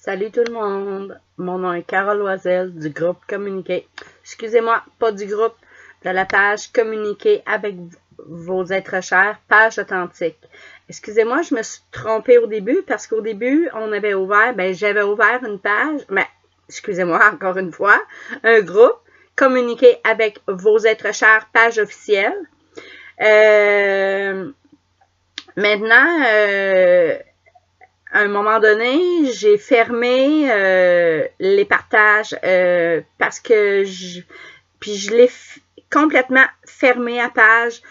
Salut tout le monde, mon nom est Carole Loisel du groupe Communiquer. Excusez-moi, pas du groupe, de la page Communiquer avec vos êtres chers, page authentique. Excusez-moi, je me suis trompée au début parce qu'au début, on avait ouvert, j'avais ouvert une page, excusez-moi encore une fois, un groupe Communiquer avec vos êtres chers, page officielle. Maintenant, à un moment donné, j'ai fermé les partages parce que je l'ai complètement fermé la page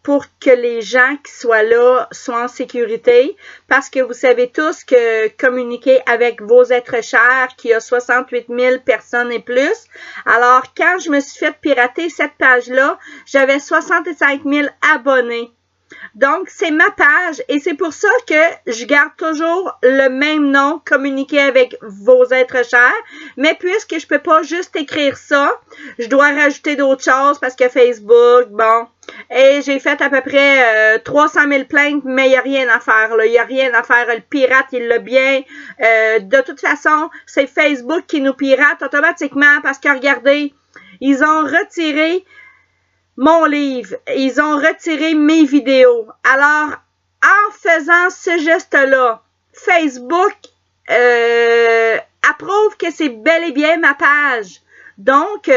pour que les gens qui soient là soient en sécurité, parce que vous savez tous que communiquer avec vos êtres chers, qui a 68 000 personnes et plus. Alors, quand je me suis fait pirater cette page-là, j'avais 65 000 abonnés. Donc, c'est ma page et c'est pour ça que je garde toujours le même nom, communiquer avec vos êtres chers. Mais puisque je peux pas juste écrire ça, je dois rajouter d'autres choses parce que Facebook, bon. Et j'ai fait à peu près 300 000 plaintes, mais il n'y a rien à faire, là. Il n'y a rien à faire. Le pirate, il l'a bien. De toute façon, c'est Facebook qui nous pirate automatiquement parce que, regardez, ils ont retiré mon livre, ils ont retiré mes vidéos. Alors, en faisant ce geste-là, Facebook approuve que c'est bel et bien ma page. Donc,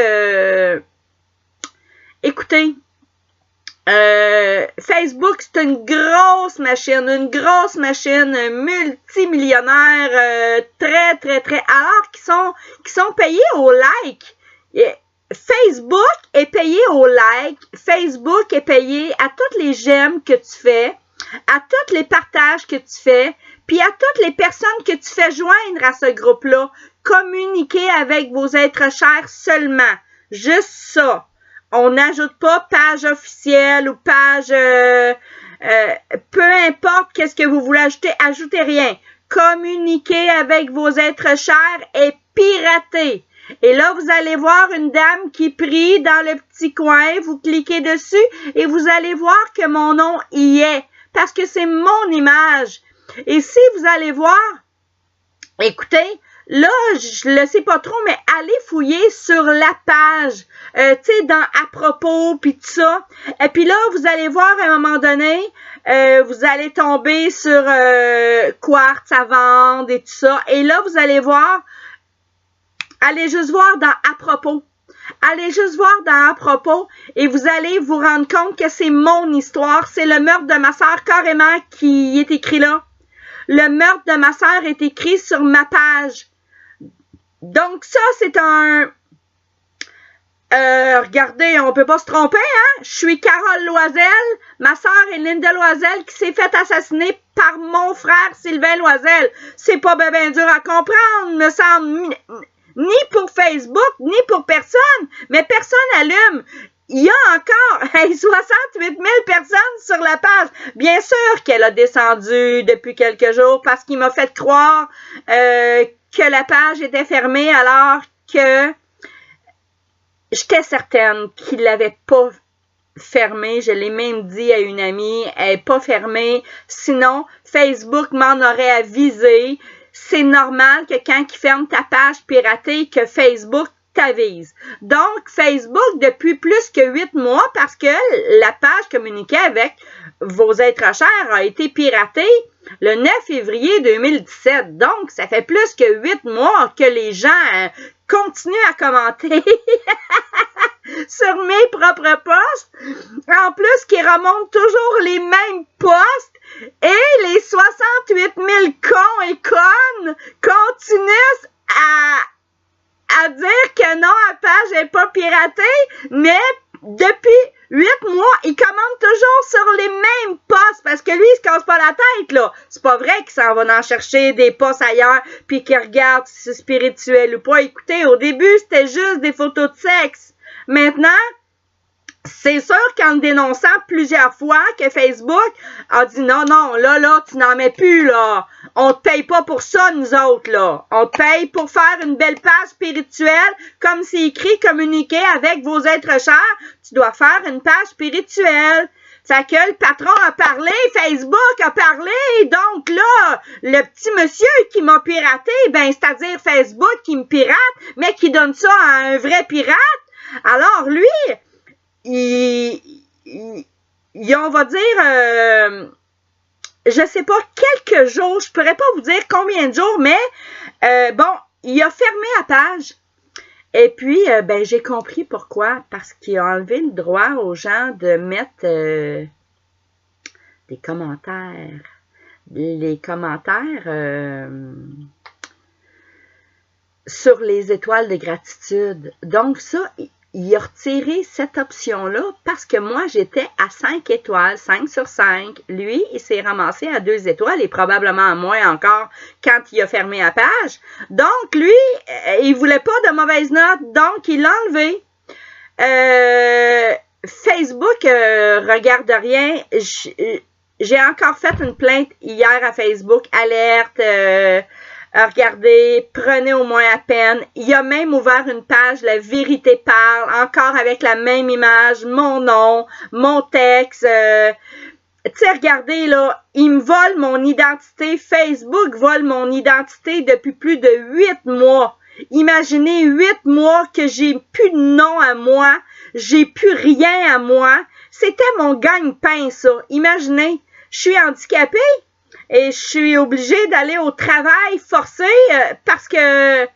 écoutez, Facebook, c'est une grosse machine multimillionnaire, très, alors qu'ils sont payés au like. Facebook est payé au like, Facebook est payé à toutes les j'aime que tu fais, à tous les partages que tu fais, puis à toutes les personnes que tu fais joindre à ce groupe-là. Communiquez avec vos êtres chers seulement. Juste ça. On n'ajoute pas page officielle ou page... peu importe qu'est-ce que vous voulez ajouter, ajoutez rien. Communiquez avec vos êtres chers et piratez. Et là, vous allez voir une dame qui prie dans le petit coin. Vous cliquez dessus et vous allez voir que mon nom y est. Parce que c'est mon image. Et si vous allez voir, écoutez, là, je le sais pas trop, mais allez fouiller sur la page. Tu sais, dans à propos, puis tout ça. Et puis là, vous allez voir à un moment donné, vous allez tomber sur quartz à vendre et tout ça. Et là, vous allez voir, allez juste voir dans à propos. Allez juste voir dans à propos et vous allez vous rendre compte que c'est mon histoire. C'est le meurtre de ma sœur carrément qui est écrit là. Le meurtre de ma sœur est écrit sur ma page. Donc ça, c'est un... regardez, on peut pas se tromper, hein? Je suis Carole Loisel. Ma sœur est Linda Loisel qui s'est fait assassiner par mon frère Sylvain Loisel. C'est pas bien dur à comprendre, me semble. Ni pour Facebook, ni pour personne, mais personne allume. Il y a encore 68 000 personnes sur la page. Bien sûr qu'elle a descendu depuis quelques jours parce qu'il m'a fait croire que la page était fermée alors que j'étais certaine qu'il l'avait pas fermée. Je l'ai même dit à une amie, elle n'est pas fermée. Sinon, Facebook m'en aurait avisé. C'est normal que quand ils ferment ta page piratée, que Facebook t'avise. Donc, Facebook, depuis plus que 8 mois, parce que la page communiquée avec vos êtres chers a été piratée le 9 février 2017. Donc, ça fait plus que 8 mois que les gens continuent à commenter sur mes propres posts. En plus, qu'ils remontent toujours les mêmes posts. Et les 68 000 cons et connes continuent à dire que non, la page n'est pas piratée, mais depuis 8 mois, il commente toujours sur les mêmes posts parce que lui, il se casse pas la tête, là. C'est pas vrai qu'il s'en va en chercher des posts ailleurs puis qu'il regarde si c'est spirituel ou pas. Écoutez, au début, c'était juste des photos de sexe. Maintenant, c'est sûr qu'en dénonçant plusieurs fois que Facebook a dit non, là, tu n'en mets plus, là. On te paye pas pour ça, nous autres, là. On te paye pour faire une belle page spirituelle, comme c'est écrit, communiquer avec vos êtres chers. Tu dois faire une page spirituelle. Fait que le patron a parlé, Facebook a parlé, donc là, Le petit monsieur qui m'a piraté, ben, c'est-à-dire Facebook qui me pirate, mais qui donne ça à un vrai pirate. Alors, lui, on va dire, je sais pas, quelques jours, je pourrais pas vous dire combien de jours, mais bon, il a fermé la page. Et puis, ben, j'ai compris pourquoi. Parce qu'il a enlevé le droit aux gens de mettre des commentaires. Les commentaires sur les étoiles de gratitude. Donc, ça, il a retiré cette option-là parce que moi, j'étais à 5 étoiles, 5 sur 5. Lui, il s'est ramassé à 2 étoiles et probablement à moins encore quand il a fermé la page. Donc, lui, il voulait pas de mauvaise note, donc il l'a enlevé. Facebook regarde rien. J'ai encore fait une plainte hier à Facebook. Alerte, regardez, prenez au moins à peine. Il a même ouvert une page, La Vérité Parle, encore avec la même image, mon nom, mon texte. Tu sais, regardez, là, il me vole mon identité. Facebook vole mon identité depuis plus de 8 mois. Imaginez 8 mois que j'ai plus de nom à moi, j'ai plus rien à moi. C'était mon gagne-pain, ça. Imaginez, je suis handicapée et je suis obligée d'aller au travail forcé parce que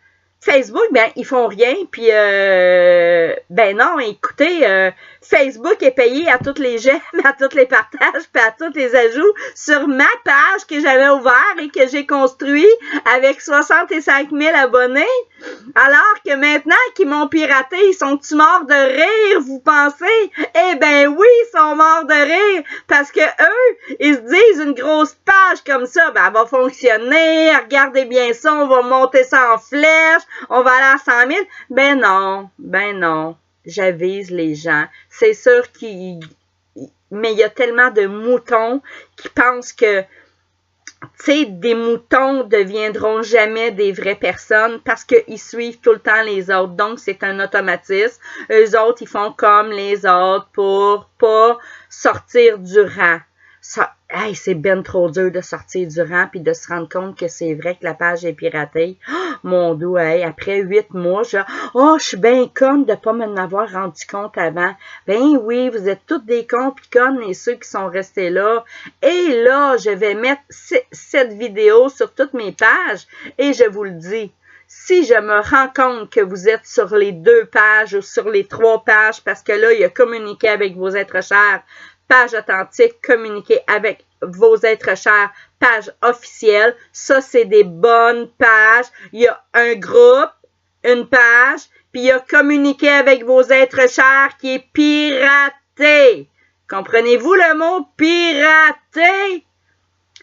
Facebook, ben, ils font rien. Puis, ben non, écoutez, Facebook est payé à tous les j'aime, à tous les partages, puis à tous les ajouts sur ma page que j'avais ouverte et que j'ai construit avec 65 000 abonnés. Alors que maintenant qu'ils m'ont piraté, ils sont-ils morts de rire, vous pensez? Eh ben oui, ils sont morts de rire parce que eux, ils se disent une grosse page comme ça, ben, elle va fonctionner, regardez bien ça, on va monter ça en flèche, on va aller à 100 000. Ben non, j'avise les gens. C'est sûr mais il y a tellement de moutons qui pensent que, tu sais, des moutons deviendront jamais des vraies personnes parce qu'ils suivent tout le temps les autres. Donc, c'est un automatisme. Eux autres, ils font comme les autres pour pas sortir du rang. Ça, hey, c'est ben trop dur de sortir du rang puis de se rendre compte que c'est vrai que la page est piratée. Oh, mon Dieu, hey, après 8 mois, je suis bien conne de pas m'en avoir rendu compte avant. Ben oui, vous êtes toutes des cons pis connes et ceux qui sont restés là. Et là, je vais mettre cette vidéo sur toutes mes pages et je vous le dis. Si je me rends compte que vous êtes sur les 2 pages ou sur les 3 pages, parce que là, il y a communiqué avec vos êtres chers, page authentique, communiquer avec vos êtres chers, page officielle. Ça, c'est des bonnes pages. Il y a un groupe, une page, puis il y a communiquer avec vos êtres chers qui est piraté. Comprenez-vous le mot piraté?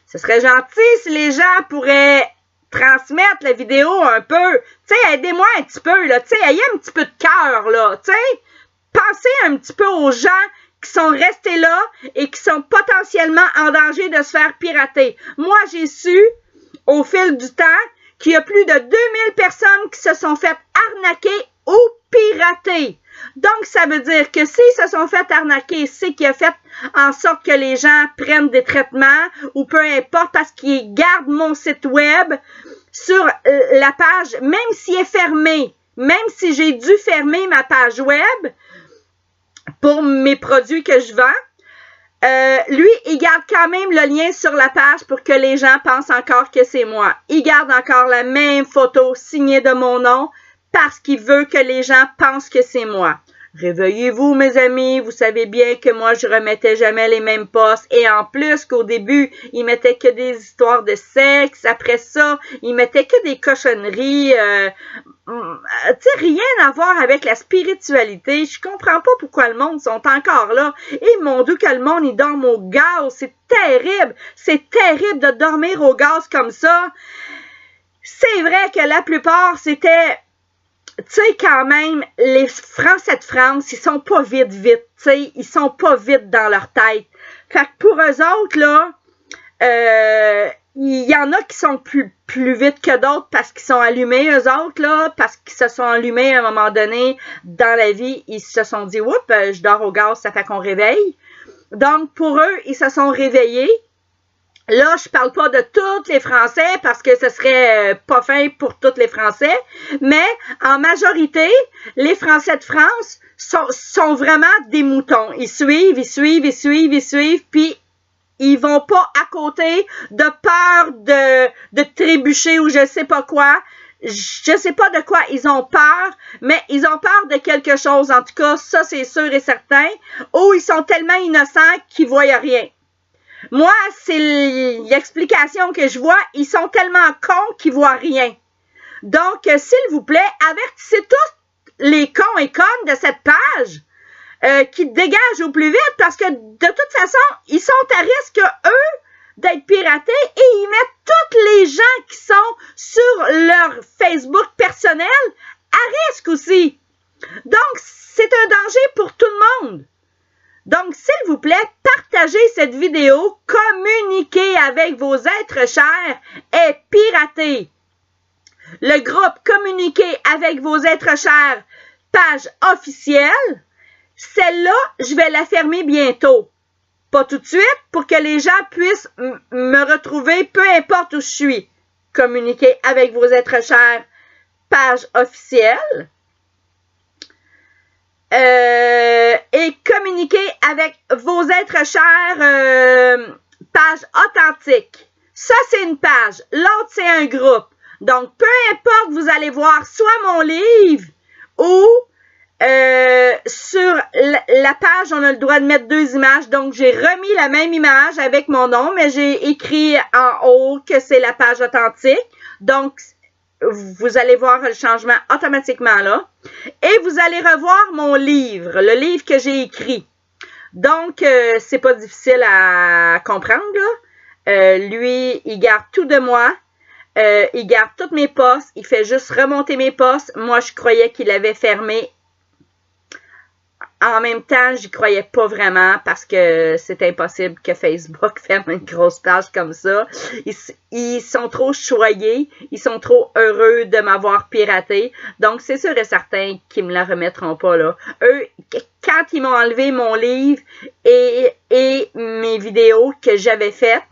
Ce serait gentil si les gens pourraient transmettre la vidéo un peu. Tu sais, aidez-moi un petit peu, là. Tu sais, ayez un petit peu de cœur, là. Tu sais, pensez un petit peu aux gens qui sont restés là et qui sont potentiellement en danger de se faire pirater. Moi, j'ai su, au fil du temps, qu'il y a plus de 2000 personnes qui se sont fait arnaquer ou pirater. Donc, ça veut dire que s'ils se sont fait arnaquer, c'est qu'il a fait en sorte que les gens prennent des traitements ou peu importe parce qu'ils gardent mon site web sur la page, même s'il est fermé, même si j'ai dû fermer ma page web, pour mes produits que je vends, lui, il garde quand même le lien sur la page pour que les gens pensent encore que c'est moi. Il garde encore la même photo signée de mon nom parce qu'il veut que les gens pensent que c'est moi. Réveillez-vous, mes amis, vous savez bien que moi, je remettais jamais les mêmes posts. Et en plus qu'au début, il mettait que des histoires de sexe. Après ça, il mettait que des cochonneries. Tu sais, rien à voir avec la spiritualité. Je comprends pas pourquoi le monde sont encore là. Et mon Dieu, que le monde, il dorme au gaz. C'est terrible. C'est terrible de dormir au gaz comme ça. C'est vrai que la plupart, c'était... Tu sais, quand même, les Français de France, ils sont pas vite, tu sais, ils sont pas vite dans leur tête. Fait que pour eux autres, là, il y en a qui sont plus vite que d'autres parce qu'ils sont allumés, eux autres, là, parce qu'ils se sont allumés à un moment donné dans la vie, ils se sont dit, oups, je dors au gaz, ça fait qu'on réveille. Donc, pour eux, ils se sont réveillés. Là, je parle pas de tous les Français parce que ce serait pas fin pour tous les Français, mais en majorité, les Français de France sont vraiment des moutons. Ils suivent, puis ils vont pas à côté de peur de trébucher ou je sais pas quoi. Je sais pas de quoi ils ont peur, mais ils ont peur de quelque chose. En tout cas, ça, c'est sûr et certain. Ou ils sont tellement innocents qu'ils voient rien. Moi, c'est l'explication que je vois. Ils sont tellement cons qu'ils voient rien. Donc, s'il vous plaît, avertissez tous les cons et connes de cette page qui dégagent au plus vite parce que de toute façon, ils sont à risque, eux, d'être piratés et ils mettent tous les gens qui sont sur leur Facebook personnel à risque aussi. Donc, c'est un danger pour tout le monde. Donc, s'il vous plaît, partagez cette vidéo, communiquez avec vos êtres chers et piratez. Le groupe Communiquez avec vos êtres chers, page officielle, celle-là, je vais la fermer bientôt. Pas tout de suite, pour que les gens puissent me retrouver, peu importe où je suis. Communiquez avec vos êtres chers, page officielle. Et communiquer avec vos êtres chers, page authentique. Ça, c'est une page. L'autre, c'est un groupe. Donc, peu importe, vous allez voir soit mon livre ou sur la page, on a le droit de mettre 2 images. Donc, j'ai remis la même image avec mon nom, mais j'ai écrit en haut que c'est la page authentique. Donc, vous allez voir le changement automatiquement là. Et vous allez revoir mon livre, le livre que j'ai écrit. Donc, c'est pas difficile à comprendre, là. Lui, il garde tout de moi. Il garde toutes mes postes. Il fait juste remonter mes postes. Moi, je croyais qu'il avait fermé. En même temps, j'y croyais pas vraiment parce que c'est impossible que Facebook ferme une grosse page comme ça. Ils sont trop choyés, ils sont trop heureux de m'avoir piraté. Donc, c'est sûr et certain qu'ils me la remettront pas, là. Eux, quand ils m'ont enlevé mon livre et mes vidéos que j'avais faites,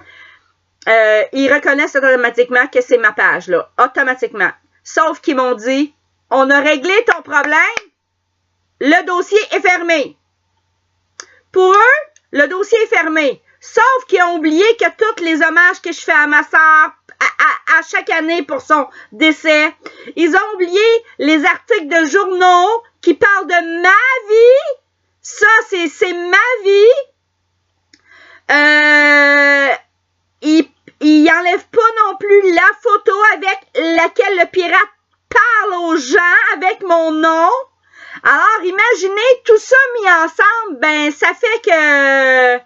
ils reconnaissent automatiquement que c'est ma page, là. Automatiquement. Sauf qu'ils m'ont dit, on a réglé ton problème. Le dossier est fermé. Pour eux, le dossier est fermé. Sauf qu'ils ont oublié que tous les hommages que je fais à ma soeur à chaque année pour son décès, ils ont oublié les articles de journaux qui parlent de ma vie. Ça, c'est ma vie. Ils n'enlèvent pas non plus la photo avec laquelle le pirate parle aux gens avec mon nom. Alors, imaginez tout ça mis ensemble, ben ça fait que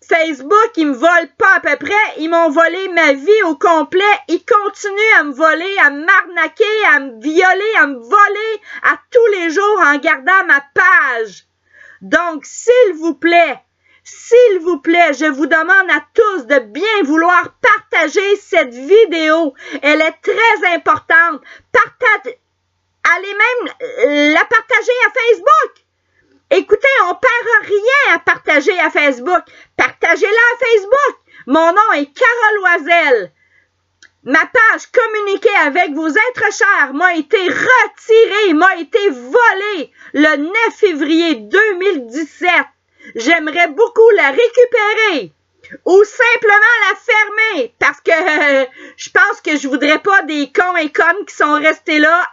Facebook, ils me volent pas à peu près, ils m'ont volé ma vie au complet, ils continuent à me voler, à m'arnaquer, à me violer, à me voler à tous les jours en gardant ma page. Donc, s'il vous plaît, je vous demande à tous de bien vouloir partager cette vidéo. Elle est très importante. Allez même la partager à Facebook. Écoutez, on perd rien à partager à Facebook. Partagez-la à Facebook. Mon nom est Carole Loisel. Ma page Communiquez avec vos êtres chers m'a été retirée, m'a été volée le 9 février 2017. J'aimerais beaucoup la récupérer ou simplement la fermer parce que je pense que je voudrais pas des cons et connes qui sont restés là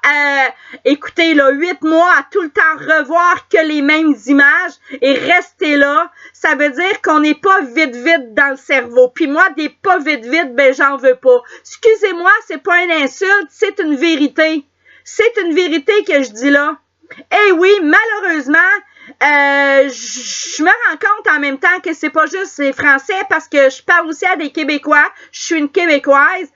écoutez là 8 mois à tout le temps revoir que les mêmes images et rester là. Ça veut dire qu'on n'est pas vite dans le cerveau. Puis moi, des pas vite, ben j'en veux pas. Excusez-moi, c'est pas une insulte, c'est une vérité. C'est une vérité que je dis là. Eh oui, malheureusement, je me rends compte en même temps que c'est pas juste les Français parce que je parle aussi à des Québécois. Je suis une Québécoise.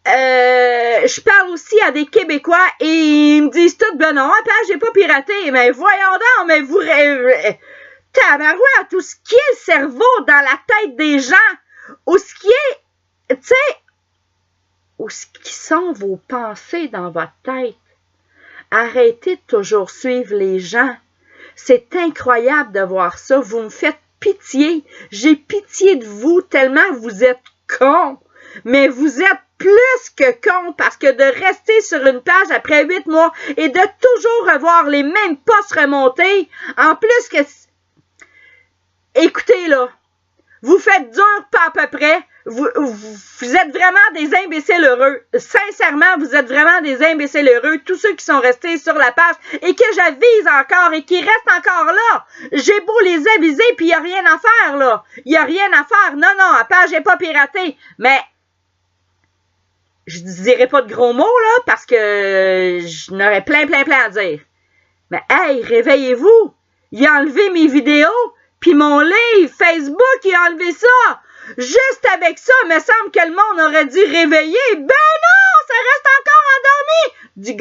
Je parle aussi à des Québécois et ils me disent tout, ben non, j'ai pas piraté. Mais voyons donc, mais vous tabarouette, tout ce qui est le cerveau dans la tête des gens, ou ce qui est, tu sais, ou ce qui sont vos pensées dans votre tête. Arrêtez de toujours suivre les gens. C'est incroyable de voir ça. Vous me faites pitié. J'ai pitié de vous tellement vous êtes cons. Mais vous êtes plus que cons parce que de rester sur une page après 8 mois et de toujours revoir les mêmes posts remontés, en plus que... Écoutez, là, vous faites dur pas à peu près. Vous êtes vraiment des imbéciles heureux. Sincèrement, vous êtes vraiment des imbéciles heureux. Tous ceux qui sont restés sur la page et que j'avise encore et qui restent encore là. J'ai beau les aviser puis il n'y a rien à faire, là. Il n'y a rien à faire. Non, la page n'est pas piratée. Mais je dirais pas de gros mots, là, parce que je n'aurais plein à dire. Mais hey, réveillez-vous. Il a enlevé mes vidéos. Puis mon livre, Facebook, il a enlevé ça. Juste avec ça, il me semble que le monde aurait dit réveiller. Ben non, ça reste encore endormi. Du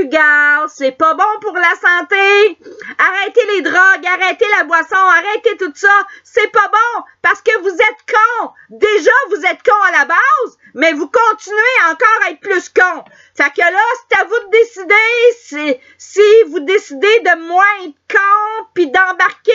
gaz, c'est pas bon pour la santé. Arrêtez les drogues, arrêtez la boisson, arrêtez tout ça. C'est pas bon parce que vous êtes cons. Déjà, vous êtes cons à la base, mais vous continuez encore à être plus cons. Fait que là, c'est à vous de décider si vous décidez de moins être cons puis d'embarquer.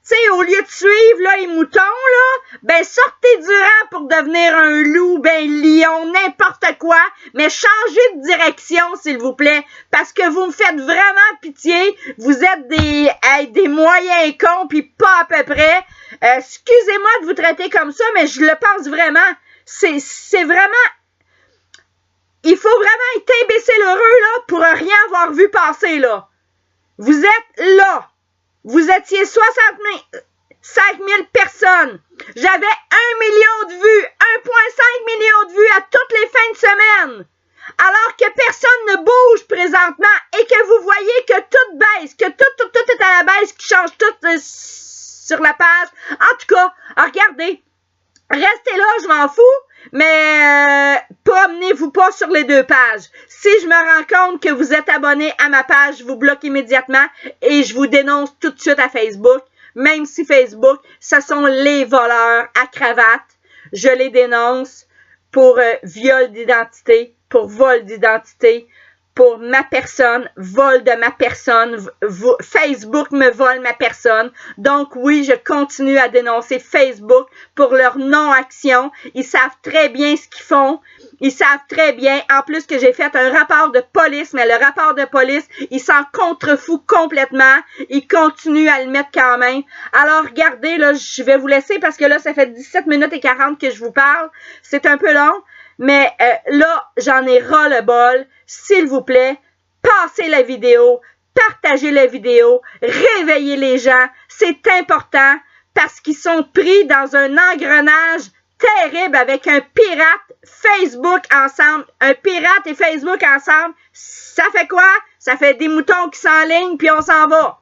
Tu sais, au lieu de suivre là, les moutons, là, ben sortez du rang pour devenir un loup, ben lion, n'importe quoi, mais changez de direction, s'il vous plaît, parce que vous me faites vraiment pitié. Vous êtes des moyens cons, puis pas à peu près. Excusez-moi de vous traiter comme ça, mais je le pense vraiment. C'est vraiment... Il faut vraiment être imbécile heureux, là, pour rien avoir vu passer, là. Vous êtes là. Vous étiez 65 000 personnes. J'avais 1 million de vues, 1,5 million de vues à toutes les fins de semaine. Alors que personne ne bouge présentement et que vous voyez que tout baisse, que tout est à la baisse, qui change tout sur la page. En tout cas, regardez. Restez là, je m'en fous, mais promenez-vous pas sur les deux pages. Si je me rends compte que vous êtes abonné à ma page, je vous bloque immédiatement et je vous dénonce tout de suite à Facebook. Même si Facebook, ce sont les voleurs à cravate. Je les dénonce pour viol d'identité, pour vol d'identité, pour ma personne, vol de ma personne, Facebook me vole ma personne. Donc oui, je continue à dénoncer Facebook pour leur non-action. Ils savent très bien ce qu'ils font. Ils savent très bien, en plus que j'ai fait un rapport de police, mais le rapport de police, il s'en contrefout complètement. Ils continuent à le mettre quand même. Alors regardez, là, je vais vous laisser parce que là, ça fait 17 minutes et 40 que je vous parle. C'est un peu long. Mais là, j'en ai ras-le-bol. S'il vous plaît, passez la vidéo, partagez la vidéo, réveillez les gens. C'est important parce qu'ils sont pris dans un engrenage terrible avec un pirate Facebook ensemble. Un pirate et Facebook ensemble, ça fait quoi? Ça fait des moutons qui s'enlignent puis on s'en va.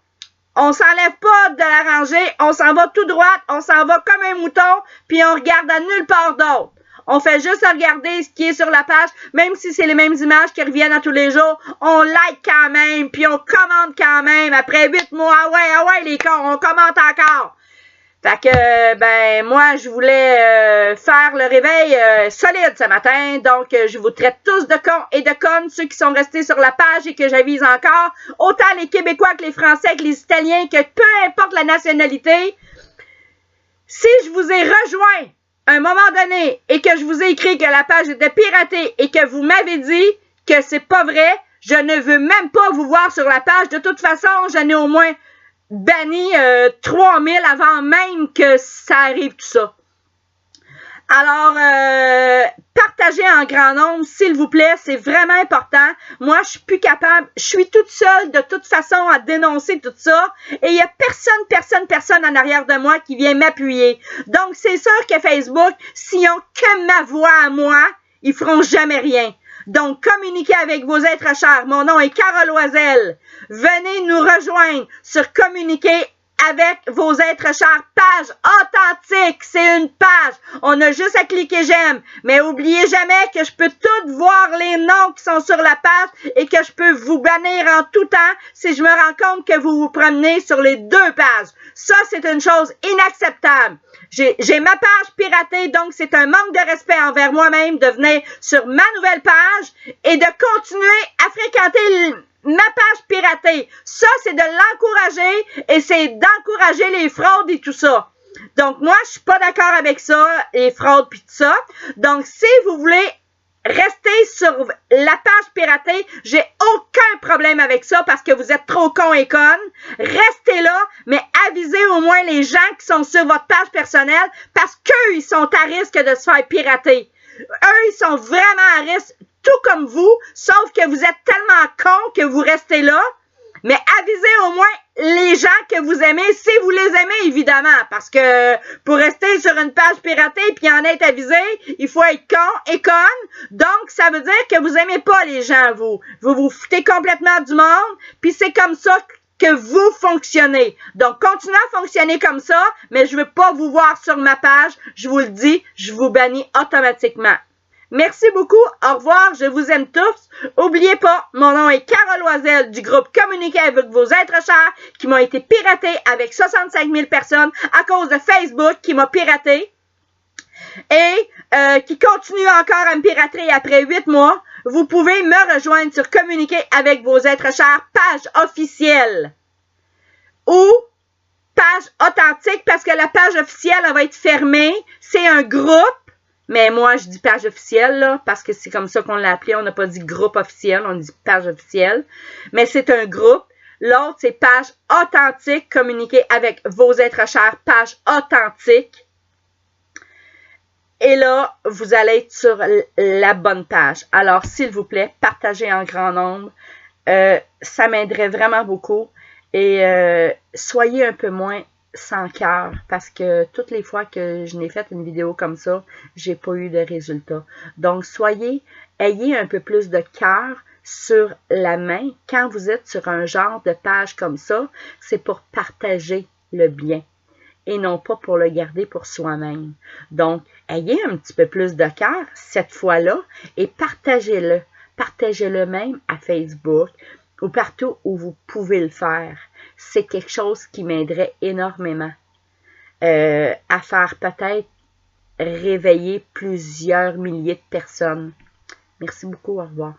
On s'enlève pas de la rangée, on s'en va tout droit, on s'en va comme un mouton puis on regarde à nulle part d'autre. On fait juste regarder ce qui est sur la page, même si c'est les mêmes images qui reviennent à tous les jours. On like quand même, puis on commente quand même. Après 8 mois, ah ouais, les cons, on commente encore. Fait que, ben, moi, je voulais faire le réveil solide ce matin. Donc, je vous traite tous de cons et de connes, ceux qui sont restés sur la page et que j'avise encore. Autant les Québécois que les Français, que les Italiens, que peu importe la nationalité. Si je vous ai rejoint à un moment donné, et que je vous ai écrit que la page était piratée et que vous m'avez dit que c'est pas vrai, je ne veux même pas vous voir sur la page. De toute façon, j'en ai au moins banni 3000 avant même que ça arrive tout ça. Alors, partagez en grand nombre, s'il vous plaît, c'est vraiment important. Moi, je suis plus capable, je suis toute seule de toute façon à dénoncer tout ça. Et il y a personne en arrière de moi qui vient m'appuyer. Donc, c'est sûr que Facebook, s'ils ont que ma voix à moi, ils feront jamais rien. Donc, communiquez avec vos êtres chers. Mon nom est Carole Loisel. Venez nous rejoindre sur communiquer avec vos êtres chers. Page authentique, c'est une page. On a juste à cliquer j'aime. Mais oubliez jamais que je peux tout voir les noms qui sont sur la page et que je peux vous bannir en tout temps si je me rends compte que vous vous promenez sur les deux pages. Ça, c'est une chose inacceptable. J'ai ma page piratée, donc c'est un manque de respect envers moi-même de venir sur ma nouvelle page et de continuer à fréquenter ma page piratée. Ça, c'est de l'encourager et c'est d'encourager les fraudes et tout ça. Donc, moi, je suis pas d'accord avec ça, les fraudes pis tout ça. Donc, si vous voulez rester sur la page piratée, j'ai aucun problème avec ça parce que vous êtes trop cons et connes. Restez là, mais avisez au moins les gens qui sont sur votre page personnelle parce qu'eux, ils sont à risque de se faire pirater. Eux, ils sont vraiment à risque, tout comme vous, sauf que vous êtes tellement cons que vous restez là. Mais avisez au moins les gens que vous aimez, si vous les aimez, évidemment. Parce que pour rester sur une page piratée puis en être avisé, il faut être con et conne. Donc, ça veut dire que vous aimez pas les gens, vous. Vous vous foutez complètement du monde. Puis c'est comme ça que vous fonctionnez. Donc, continuez à fonctionner comme ça, mais je veux pas vous voir sur ma page. Je vous le dis, je vous bannis automatiquement. Merci beaucoup, au revoir, je vous aime tous. Oubliez pas, mon nom est Carole Loisel du groupe Communiquer avec vos êtres chers qui m'ont été piratés avec 65 000 personnes à cause de Facebook qui m'a piraté et qui continue encore à me pirater après 8 mois. Vous pouvez me rejoindre sur Communiquer avec vos êtres chers, page officielle ou page authentique parce que la page officielle elle va être fermée. C'est un groupe. Mais moi, je dis page officielle, là, parce que c'est comme ça qu'on l'a appelé. On n'a pas dit groupe officiel, on dit page officielle. Mais c'est un groupe. L'autre, c'est page authentique, communiquer avec vos êtres chers, page authentique. Et là, vous allez être sur la bonne page. Alors, s'il vous plaît, partagez en grand nombre. Ça m'aiderait vraiment beaucoup. Et soyez un peu moins sans cœur parce que toutes les fois que je n'ai fait une vidéo comme ça, j'ai pas eu de résultat. Donc, ayez un peu plus de cœur sur la main quand vous êtes sur un genre de page comme ça. C'est pour partager le bien et non pas pour le garder pour soi-même. Donc, ayez un petit peu plus de cœur cette fois-là et partagez-le. Partagez-le même à Facebook ou partout où vous pouvez le faire. C'est quelque chose qui m'aiderait énormément à faire peut-être réveiller plusieurs milliers de personnes. Merci beaucoup, au revoir.